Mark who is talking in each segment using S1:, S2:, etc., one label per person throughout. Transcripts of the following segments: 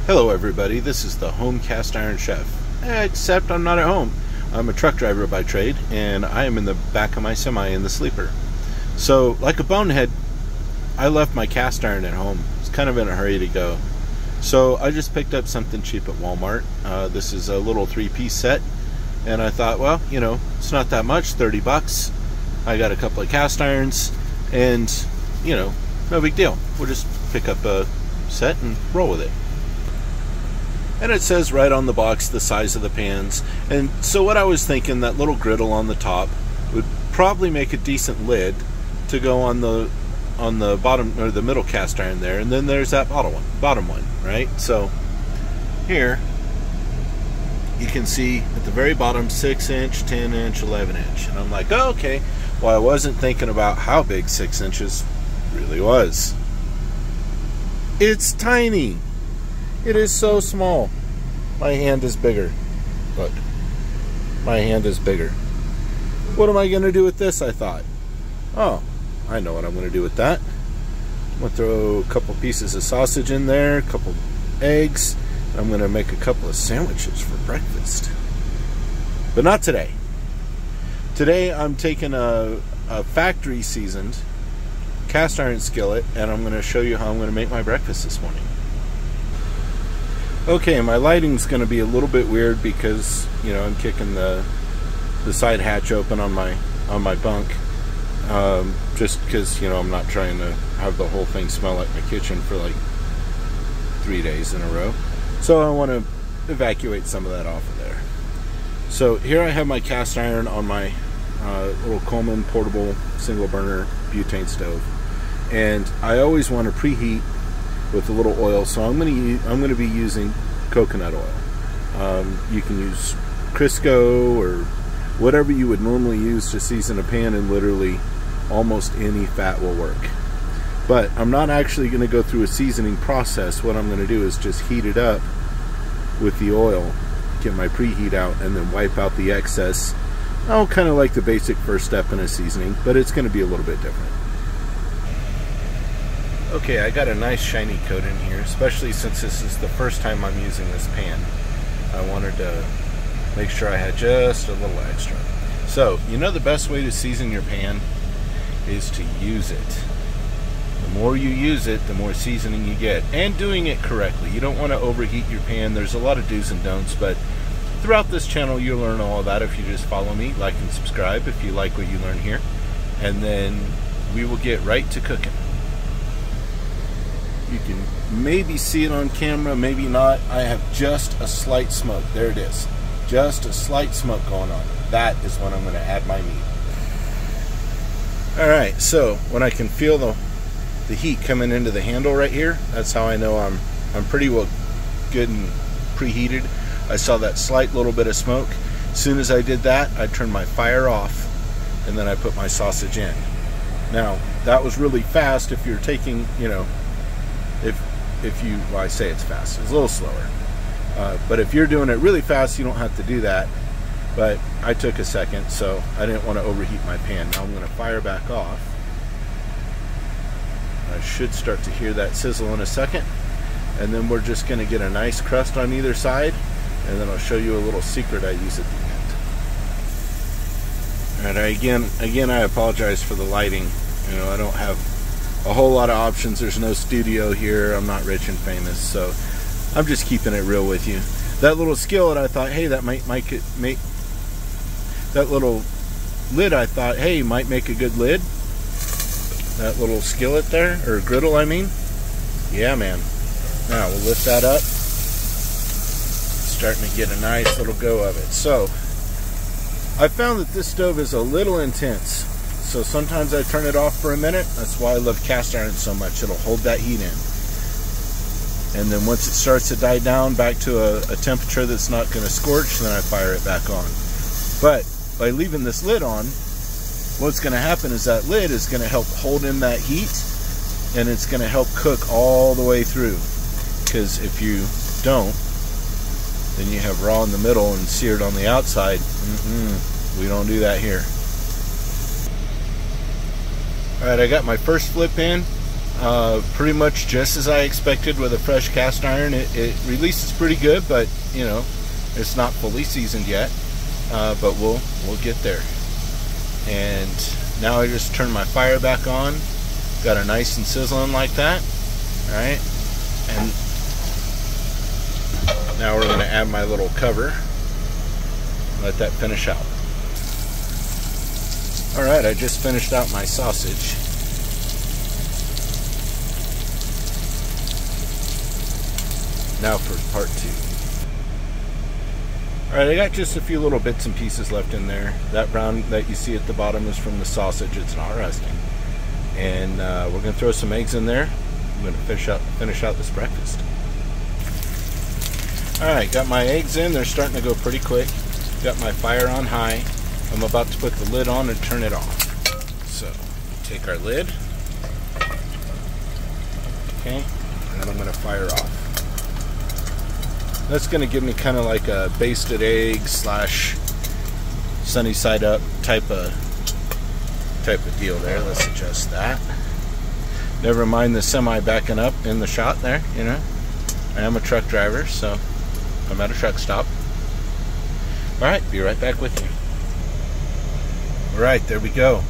S1: Hello everybody, this is the Home Cast Iron Chef, except I'm not at home. I'm a truck driver by trade, and I am in the back of my semi in the sleeper. So, like a bonehead, I left my cast iron at home. I was kind of in a hurry to go. So I just picked up something cheap at Walmart. This is a little 3-piece set, and I thought, well, you know, it's not that much, 30 bucks. I got a couple of cast irons, and, you know, no big deal. We'll just pick up a set and roll with it. And it says right on the box the size of the pans. And so what I was thinking, that little griddle on the top would probably make a decent lid to go on the bottom, or the middle cast iron there, and then there's that bottom one, right? So here you can see at the very bottom 6-inch, 10-inch, 11-inch, and I'm like, oh, okay. Well, I wasn't thinking about how big 6 inches really was. It's tiny. It is so small. My hand is bigger. Look, my hand is bigger. What am I going to do with this, I thought? Oh, I know what I'm going to do with that. I'm going to throw a couple pieces of sausage in there, a couple eggs. I'm going to make a couple of sandwiches for breakfast. But not today. Today I'm taking a factory seasoned cast iron skillet, and I'm going to show you how I'm going to make my breakfast this morning. Okay, my lighting's going to be a little bit weird because, you know, I'm kicking the side hatch open on my bunk, just because, you know, I'm not trying to have the whole thing smell like my kitchen for like 3 days in a row. So I want to evacuate some of that off of there. So here I have my cast iron on my little Coleman portable single burner butane stove, and I always want to preheat with a little oil, so I'm going to be using coconut oil. You can use Crisco or whatever you would normally use to season a pan, and literally almost any fat will work. But I'm not actually going to go through a seasoning process. What I'm going to do is just heat it up with the oil, get my preheat out, and then wipe out the excess. Oh, kind of like the basic first step in a seasoning, but it's going to be a little bit different. Okay, I got a nice shiny coat in here, especially since this is the first time I'm using this pan. I wanted to make sure I had just a little extra. So, you know, the best way to season your pan is to use it. The more you use it, the more seasoning you get, and doing it correctly. You don't want to overheat your pan. There's a lot of do's and don'ts, but throughout this channel you'll learn all of that if you just follow me, like and subscribe if you like what you learn here, and then we will get right to cooking. You can maybe see it on camera, maybe not. I have just a slight smoke. There it is. Just a slight smoke going on. That is when I'm going to add my meat. Alright, so when I can feel the heat coming into the handle right here, that's how I know I'm pretty well good and preheated. I saw that slight little bit of smoke. As soon as I did that, I turned my fire off, and then I put my sausage in. Now, that was really fast if you're taking, you know, if you, well, I say it's fast, it's a little slower, but if you're doing it really fast, you don't have to do that. But I took a second, so I didn't want to overheat my pan. Now I'm going to fire back off. I should start to hear that sizzle in a second, and then we're just going to get a nice crust on either side, and then I'll show you a little secret I use at the end. Alright, again I apologize for the lighting. You know, I don't have a whole lot of options. There's no studio here. I'm not rich and famous, so I'm just keeping it real with you. That little skillet, I thought, hey, that might make that little lid, I thought, hey, might make a good lid. That little skillet there, or griddle, I mean. Yeah, man. Now we'll lift that up. Starting to get a nice little go of it. So I found that this stove is a little intense. So sometimes I turn it off for a minute. That's why I love cast iron so much. It'll hold that heat in. And then once it starts to die down back to a temperature that's not going to scorch, then I fire it back on. But by leaving this lid on, what's going to happen is that lid is going to help hold in that heat, and it's going to help cook all the way through. Because if you don't, then you have raw in the middle and seared on the outside. We don't do that here. Alright, I got my first flip in. Pretty much just as I expected with a fresh cast iron. It releases pretty good, but you know, it's not fully seasoned yet. But we'll get there. And now I just turn my fire back on. Got it nice and sizzling like that. All right, and now we're going to add my little cover. Let that finish out. All right, I just finished out my sausage. Now for part 2. All right, I got just a few little bits and pieces left in there. That brown that you see at the bottom is from the sausage. It's not rusting. And we're going to throw some eggs in there. I'm going to finish out this breakfast. All right, got my eggs in. They're starting to go pretty quick. Got my fire on high. I'm about to put the lid on and turn it off. So, take our lid. Okay, and then I'm going to fire off. That's going to give me kind of like a basted egg / sunny side up type of deal there. Let's adjust that. Never mind the semi backing up in the shot there, you know. I am a truck driver, so I'm at a truck stop. Alright, be right back with you. Alright, there we go.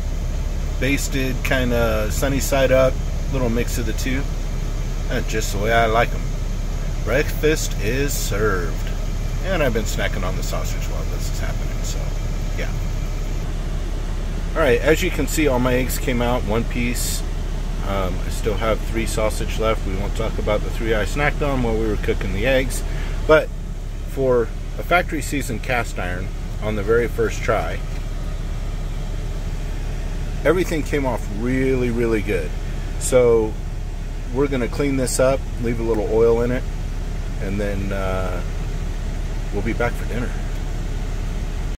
S1: Basted, kind of sunny side up, little mix of the two. And just the way I like them. Breakfast is served. And I've been snacking on the sausage while this is happening, so yeah. Alright, as you can see, all my eggs came out one piece. I still have 3 sausage left. We won't talk about the 3 I snacked on while we were cooking the eggs. But for a factory seasoned cast iron on the very first try, everything came off really, really good. So we're going to clean this up, leave a little oil in it, and then we'll be back for dinner.